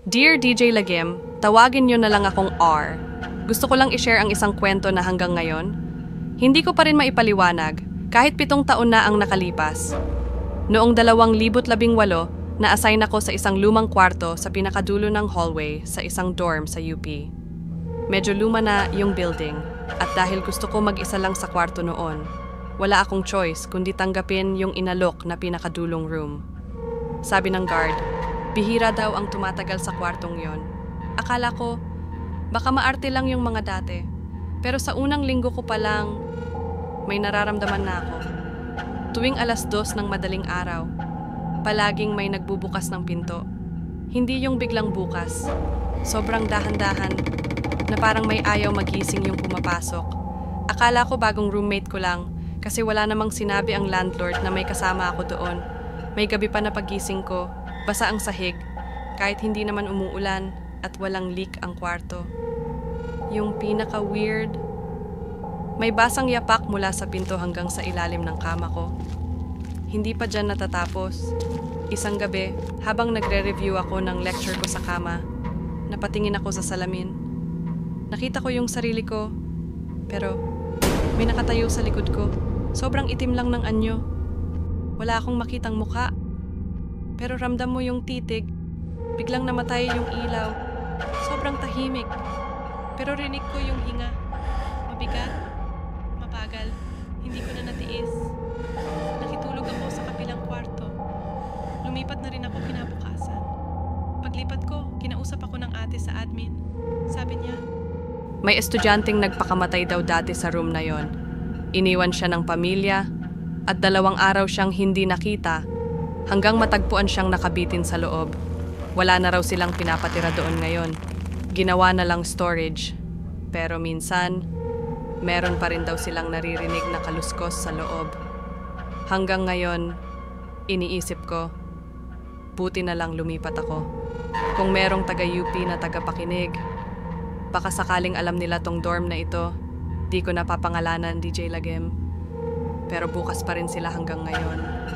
Dear DJ Lagim, tawagin niyo na lang akong R. Gusto ko lang i-share ang isang kwento na hanggang ngayon, hindi ko pa rin maipaliwanag kahit 7 taon na ang nakalipas. Noong 2018, na-assign ako sa isang lumang kwarto sa pinakadulo ng hallway sa isang dorm sa UP. Medyo luma na yung building at dahil gusto ko mag-isa lang sa kwarto noon, wala akong choice kundi tanggapin yung inalok na pinakadulong room. Sabi ng guard, bihira daw ang tumatagal sa kwartong yon. Akala ko, baka maarte lang yung mga dati. Pero sa unang linggo ko pa lang, may nararamdaman na ako. Tuwing 2:00 ng madaling araw, palaging may nagbubukas ng pinto. Hindi yung biglang bukas. Sobrang dahan-dahan na parang may ayaw magising yung pumapasok. Akala ko bagong roommate ko lang kasi wala namang sinabi ang landlord na may kasama ako doon. May gabi pa na pagising ko, basa ang sahig, kahit hindi naman umuulan at walang leak ang kwarto. Yung pinaka-weird, may basang yapak mula sa pinto hanggang sa ilalim ng kama ko. Hindi pa dyan natatapos. Isang gabi, habang nagre-review ako ng lecture ko sa kama, napatingin ako sa salamin. Nakita ko yung sarili ko, pero may nakatayo sa likod ko. Sobrang itim lang ng anyo. Wala akong makitang mukha. Pero ramdam mo yung titig. Biglang namatay yung ilaw. Sobrang tahimik. Pero rinig ko yung hinga. Mabigat, mabagal. Hindi ko na natiis. Nakitulog ako sa kabilang kwarto. Lumipat na rin ako kinabukasan. Paglipat ko, kinausap ako ng ate sa admin. Sabi niya, may estudyanteng nagpakamatay daw dati sa room na yon. Iniwan siya ng pamilya at 2 araw siyang hindi nakita hanggang matagpuan siyang nakabitin sa loob. Wala na raw silang pinapatira doon ngayon. Ginawa na lang storage. Pero minsan, meron pa rin daw silang naririnig na kaluskos sa loob. Hanggang ngayon, iniisip ko, buti na lang lumipat ako. Kung merong taga-UP na tagapakinig, baka sakaling alam nila tong dorm na ito, di ko napapangalanan DJ Lagim. Pero bukas pa rin sila hanggang ngayon.